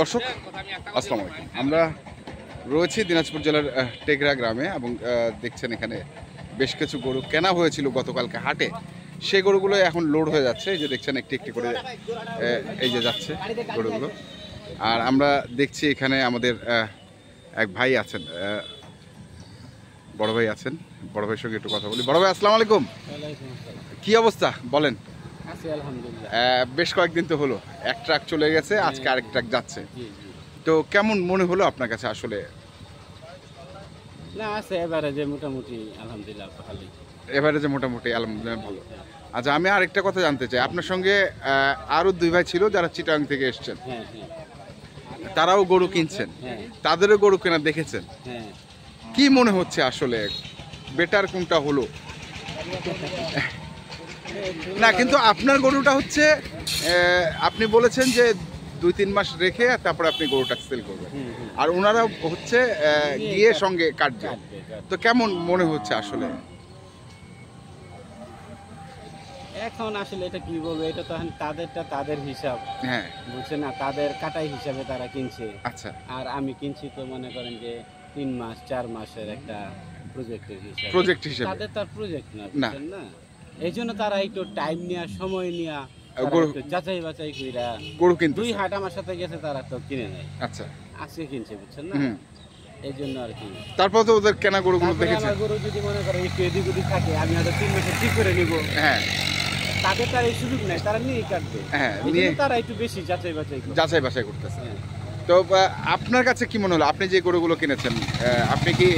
দর্শক আসসালামু আলাইকুম, আমরা রয়েছি দিনাজপুর জেলার টেকরা গ্রামে এবং দেখছেন এখানে বেশ কিছু গরু কেনা হয়েছিল গতকালকে হাটে। সেই গরুগুলো এখন লোড হয়ে যাচ্ছে, এই যে দেখছেন একটি একটি করে এই যে যাচ্ছে গরুগুলো। আর আমরা দেখছি এখানে আমাদের এক ভাই আছেন, বড় ভাই আছেন, বড় ভাইয়ের সঙ্গে একটু কথা বলি। বড় ভাই আসসালামু আলাইকুম, কি অবস্থা বলেন? বেশ কয়েকদিন তো হলো, এক ট্রাক চলে গেছে, আজকে আরেক ট্রাক যাচ্ছে। তো কেমন মনে হলো আপনার কাছে আসলে? না আছে এভারেজে মোটামুটি আলহামদুলিল্লাহ ভালো। এভারেজে মোটামুটি আলহামদুলিল্লাহ ভালো। আচ্ছা, আমি আরেকটা কথা জানতে চাই, আপনার সঙ্গে আরো দুই ভাই ছিল যারা চিটাং থেকে এসেছেন, তারাও গরু কিনছেন, তাদেরও গরু কেনা দেখেছেন, কি মনে হচ্ছে আসলে বেটার কোনটা হলো? না কিন্তু আপনার গরুটা হচ্ছে আপনি বলেছেন যে 2-3 মাস রেখে তারপরে আপনি গরুটা সেল করবেন, আর ওনারা হচ্ছে গিয়ে সঙ্গে কাটবে। তো কেমন মনে হচ্ছে আসলে? এখন আসলে এটা কি বলবো, এটা তো তাদেরটা তাদের হিসাব, হ্যাঁ বুঝছেন না, তাদের কাটাই হিসাবে তারা কিনছে। আচ্ছা, আর আমি কিনছি তো মনে করেন যে 3 মাস 4 মাসের একটা প্রজেক্টের হিসাবে, প্রজেক্ট হিসাবে। তাদের তার প্রজেক্ট না, বুঝছেন না, এই জন্য তারা একটু টাইম নিয়ে সময় নিয়ে যাচাই বাছাই কইরা গরু কিনতে। 2 হাট আমার সাথে গেছে, তারা তো কিনে নেয়। আচ্ছা, আজকে কিনছে, বুঝছেন না, এই জন্য আর কি। তারপর তো ওদের কেনা গরুগুলো দেখেছেন, আমার গরু যদি মনে করে একটু এদিক ওদিক থাকে, আমি হয়তো 3 মাসে ঠিক করে নিব, হ্যাঁ তাদের তার এই সুযোগ নেই, তারা নিয়ে কাটবে, হ্যাঁ তারা একটু বেশি যাচাই বাছাই করতেছে। তো আপনার কাছে কি মনে হলো, আপনি যে গরুগুলো কিনেছেন আপনি কি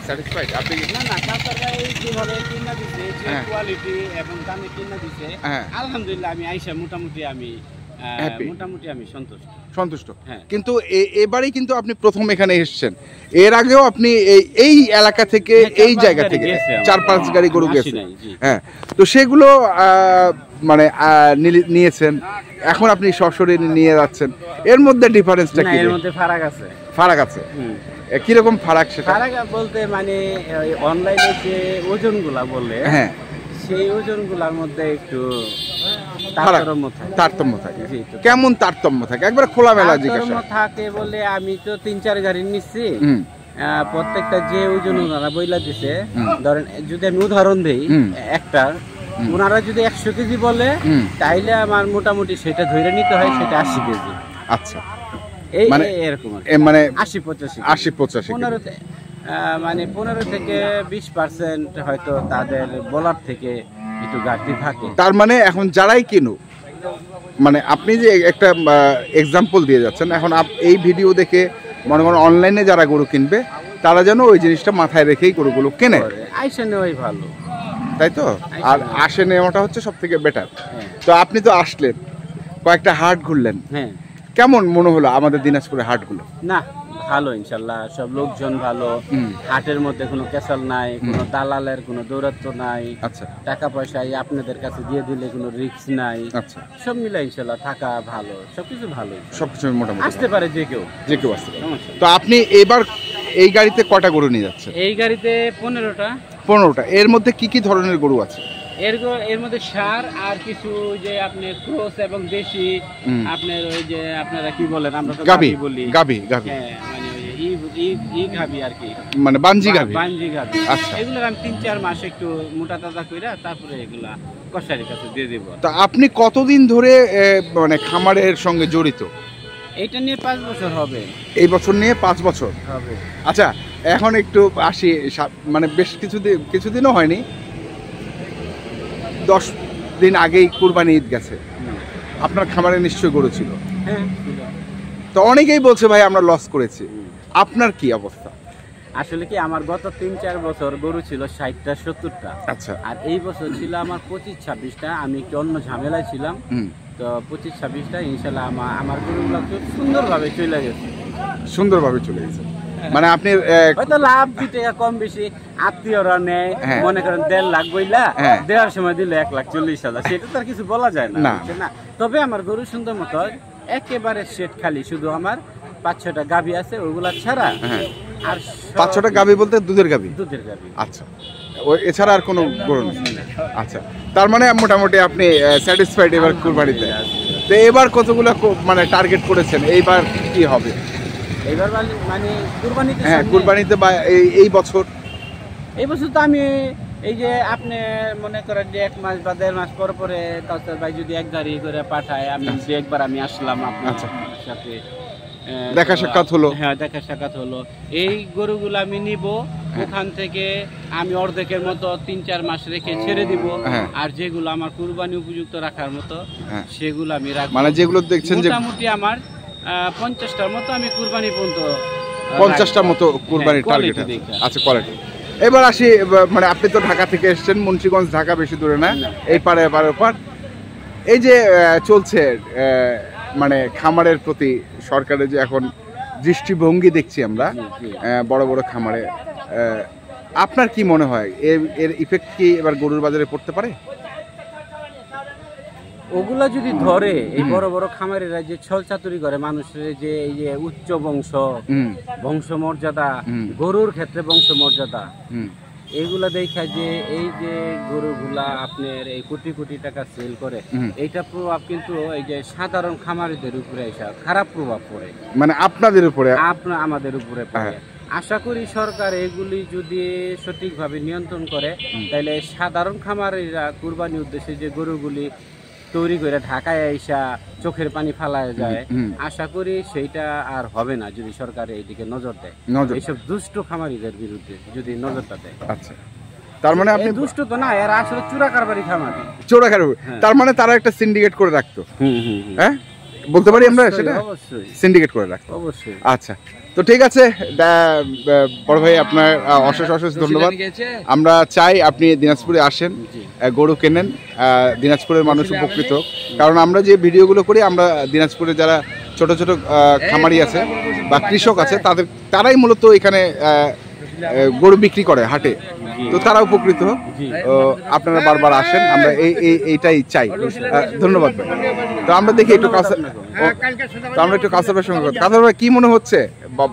স্যাটিসফাইড? আপনি না কাউসাররা এই যেভাবে কিনা দিছে, যে কোয়ালিটি এবং দামে কিনা দিছে, আলহামদুলিল্লাহ আমি আইসা মোটামুটি আমি সন্তুষ্ট। কিন্তু এবারেই কিন্তু আপনি প্রথম এখানে এসেছেন, এর আগেও আপনি এই এলাকা থেকে এই জায়গা থেকে 4-5 গাড়ি গরু গেছে, হ্যাঁ, তো সেগুলো মানে নিয়েছেন, এখন আপনি সশরীরে নিয়ে যাচ্ছেন, এর মধ্যে ডিফারেন্সটা কি? এর মধ্যে ফারাক আছে। কিরকম ফারাক? সেটা ফারাক বলতে মানে অনলাইনে যে ওজনগুলা বললে, হ্যাঁ সেই ওজনগুলোর মধ্যে একটু তারতম্য থাকে। কেমন তারতম্য থাকে একবার খোলামেলা জিজ্ঞাসা থাকে বলে, আমি তো 3-4 গাড়ি নিচ্ছি, প্রত্যেকটা যে ওজন ওনারা বইলা দিছে, ধরেন যদি আমি উদাহরণ দেই, একটা ওনারা যদি 100 কেজি বলে, তাইলে আমার মোটামুটি সেটা ধরে নিতে হয়, সেটা 80 কেজি। আচ্ছা, এই এরকম মানে 80-85 মানে 15 থেকে 20% হয়তো তাদের বলার থেকে একটু ঘাটতি থাকে। তার মানে এখন যারাই কিনুক, মানে আপনি যে একটা এক্সাম্পল দিয়ে যাচ্ছেন, এখন এই ভিডিও দেখে মনে করেন অনলাইনে যারা গরু কিনবে, তারা যেন ওই জিনিসটা মাথায় রেখেই গরুগুলো কেনে। আইসা নেওয়াই ভালো, তাই তো? আর আসে নেওয়াটা হচ্ছে সব থেকে বেটার। তো আপনি তো আসলেন, কয়েকটা হাট ঘুরলেন, হ্যাঁ, কেমন মনে হলো আমাদের দিনাজপুরের হাটগুলো? না ভালো, ইনশাল্লাহ সব লোকজন ভালো, হাটের মধ্যে কোনো কেসাল নাই, কোনো দালালের কোনো দৌরাত্ম্য নাই। আচ্ছা, টাকা পয়সা আপনাদের কাছে দিয়ে দিলে কোনো রিস্ক নাই। আচ্ছা, সব মিলে ইনশাল্লাহ থাকা ভালো, সবকিছু ভালো, সবকিছু মোটামুটি আসতে পারে যে কেউ আসতে পারে। তো আপনি এবার এই গাড়িতে কটা গরু নিয়ে যাচ্ছেন? এই গাড়িতে 15টা। এর মধ্যে কি কি ধরনের গরু আছে? এর মধ্যে সার আর কিছু যে আপনার ক্রস এবং দেশি, আপনার ওই যে আপনারা কি বলেন, আমরা তো গাবি বলি, গাবি, হ্যাঁ মানে ওই গাবি আর কি, মানে বানজি গাবি। আচ্ছা, এগুলো আমি 3-4 মাস একটু মোটা তাজা কইরা তারপরে এগুলা কসারির কাছে দিয়ে দেব। তো আপনি কতদিন ধরে মানে খামারের সঙ্গে জড়িত? এইটা নিয়ে 5 বছর হবে। এই বছর নিয়ে 5 বছর হবে। আচ্ছা, এখন একটু আসি, মানে বেশ কিছুদিনও হয়নি, 10 দিন আগেই কুরবানি ঈদ গেছে, আপনার খামারে নিশ্চয়ই গরু ছিল। তো অনেকেই বলছে ভাই আমরা লস করেছি, আপনার কি অবস্থা? আসলে কি, আমার গত 3-4 বছর গরু ছিল 60টা 70টা। আচ্ছা, আর এই বছর ছিল আমার 25-26টা। আমি একটু অন্য ঝামেলায় ছিলাম, তো 25-26টা ইনশাল্লাহ আমার গরুগুলো খুব সুন্দরভাবে চলে গেছে। মানে আপনি হয়তো লাভ 2 টাকা কম বেশি আত্মীয়রা নেয়, মনে করেন 1.5 লাখ বইলা দেওয়ার সময় দিলে 1,40,000, সেটা তো আর কিছু বলা যায় না। তবে আমার গরু সুন্দর মতো একেবারে সেট খালি, শুধু আমার 5-6টা গাভী আছে, ওগুলা ছাড়া। আর 5-6টা গাভী বলতে দুধের গাভী? দুধের গাভী। আচ্ছা, এছাড়া আর কোনো গরু নেই? আচ্ছা, তার মানে মোটামুটি আপনি স্যাটিসফাইড এবার কুরবানিতে? তো এবার কতগুলো মানে টার্গেট করেছেন, এইবার কি হবে? এইবার মানে কুরবানিতে, হ্যাঁ কুরবানিতে বা এই বছর? এই বছর তো আমি এই যে আপনি মনে করেন যে 1 মাস বা 1.5 মাস পর পরে কাউসার ভাই যদি এক গাড়ি করে পাঠায়, আমি একবার আমি আসলাম আপনার সাথে, দেখা সাক্ষাৎ হলো। হ্যাঁ দেখা সাক্ষাৎ হলো। এই গরুগুলো আমি নিব, ওখান থেকে আমি অর্ধেকের মতো 3-4 মাস রেখে ছেড়ে দিব, আর যেগুলো আমার কুরবানি উপযুক্ত রাখার মতো সেগুলো আমি রাখবো। মানে যেগুলো দেখছেন যে মোটামুটি আমার 50টার মতো আমি কুরবানি পর্যন্ত, 50টার মতো কুরবানির টার্গেট আছে। আচ্ছা কোয়ালিটি। এবার আসি, মানে আপনি তো ঢাকা থেকে এসেছেন, মুন্সিগঞ্জ ঢাকা বেশি দূরে না, এই পারে ওপার। এই যে চলছে মানে খামারের প্রতি সরকারের যে এখন দৃষ্টিভঙ্গি দেখছি আমরা বড় বড় খামারে, আপনার কি মনে হয় এর ইফেক্ট কি এবার গরুর বাজারে পড়তে পারে? ওগুলা যদি ধরে, এই বড় বড় খামারিরা যে ছল চাতুরি করে মানুষের, যে এই যে উচ্চ বংশমর্যাদা, গরুর ক্ষেত্রে বংশমর্যাদা, এইগুলা দেখা যে এই যে গরুগুলা আপনার এই কোটি কোটি টাকা সেল করে, এইটা প্রভাব কিন্তু এই যে সাধারণ খামারিদের উপরে খারাপ প্রভাব পড়ে, মানে আপনাদের উপরে, আমাদের উপরে পড়ে। আশা করি সরকার এগুলি যদি সঠিকভাবে নিয়ন্ত্রণ করে, তাহলে সাধারণ খামারিরা কুরবানি উদ্দেশ্যে যে গরুগুলি তৈরি করে ঢাকায় আইসা চোখের পানি ফালায় যায়, আশা করি সেইটা আর হবে না যদি সরকার এইদিকে নজর দেয়, এইসব দুষ্ট খামারিদের বিরুদ্ধে যদি নজরটা দেয়। আচ্ছা, তার মানে আপনি দুষ্ট তো না, এরা আসলে চোরা কারবারি খামারি, চোরা কারবারি। তার মানে তারা একটা সিন্ডিকেট করে রাখতো, হ্যাঁ বলতে পারি আমরা, সেটা অবশ্যই সিন্ডিকেট করে রাখতো, অবশ্যই। আচ্ছা, তো ঠিক আছে বড় ভাই, আপনার অশেষ অশেষ ধন্যবাদ। আমরা চাই আপনি দিনাজপুরে আসেন, গরু কেনেন, দিনাজপুরের মানুষ উপকৃত। কারণ আমরা যে ভিডিওগুলো করি, আমরা দিনাজপুরে যারা ছোট ছোট খামারি আছে বা কৃষক আছে, তারাই মূলত এখানে গরু বিক্রি করে হাটে, তো তারা উপকৃত হোক। আপনারা বারবার আসেন, আমরা এইটাই চাই। ধন্যবাদ ভাই। তো আমরা দেখি একটু কাসার ভাইয়ের সঙ্গে কথা। কাসার ভাই, কি মনে হচ্ছে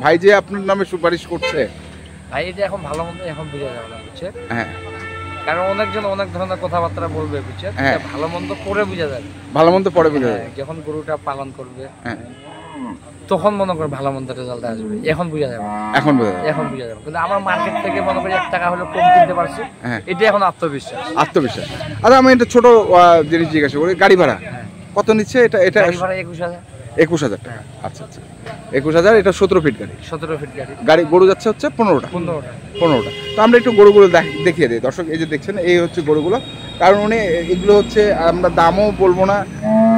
ভাই যে আপনার নামে সুপারিশ করছে? ভাই এটা এখন ভালো মন্দ এখন বুঝে যাবে না, বুঝছে? হ্যাঁ, কারণ অনেকজন অনেক ধরনের কথাবার্তা বলবে, বুঝছে? ভালো মন্দ পরে বুঝা যাবে, ভালো মন্দ পরে বুঝা যাবে। যখন গরুটা পালন করবে তখন মনে করে ভালো মন্দ রেজাল্ট আসবে, এখন বুঝা যাবে, এখন বুঝা যাবে। কিন্তু আমার মার্কেট থেকে মনে করি 1 টাকা হলে কম কিনতে পারছি, এটা এখন আত্মবিশ্বাস। আচ্ছা, আমি একটা ছোট জিনিস জিজ্ঞাসা করি, গাড়ি ভাড়া কত নিচ্ছে? এটা গাড়ি ভাড়া 21,000 টাকা। আচ্ছা আচ্ছা, 21,000। এটা 17 ফিট গাড়ি। 17 ফিট গাড়ি গরু যাচ্ছে হচ্ছে 15টা। তো আমরা একটু গরুগুলো দেখিয়ে দিই দর্শক। এই যে দেখছেন, এই হচ্ছে গরুগুলো। কারণ উনি এগুলো হচ্ছে, আমরা দামও বলবো না,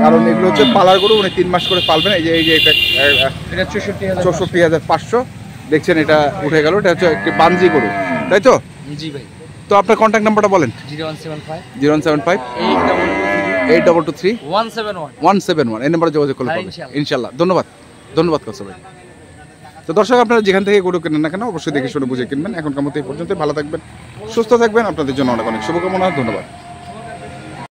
কারণ এগুলো হচ্ছে পালার গরু, উনি 3 মাস করে পালবেন। এই যে এটা 64,500 দেখছেন, এটা উঠে গেল। এটা হচ্ছে একটি বানজি গরু, তাই তো? জি ভাই। তো আপনার কন্ট্যাক্ট নাম্বারটা বলেন। 0175 822 171 এই নাম্বারে যোগাযোগ করলে পাবেন ইনশাআল্লাহ। ধন্যবাদ কাসর ভাই। তো দর্শক, আপনারা যেখান থেকে গরু কেনেন না কেন, অবশ্যই দেখে শুনে বুঝে কিনবেন। এখনকার মতো এই পর্যন্ত। ভালো থাকবেন, সুস্থ থাকবেন, আপনাদের জন্য অনেক অনেক শুভকামনা। ধন্যবাদ।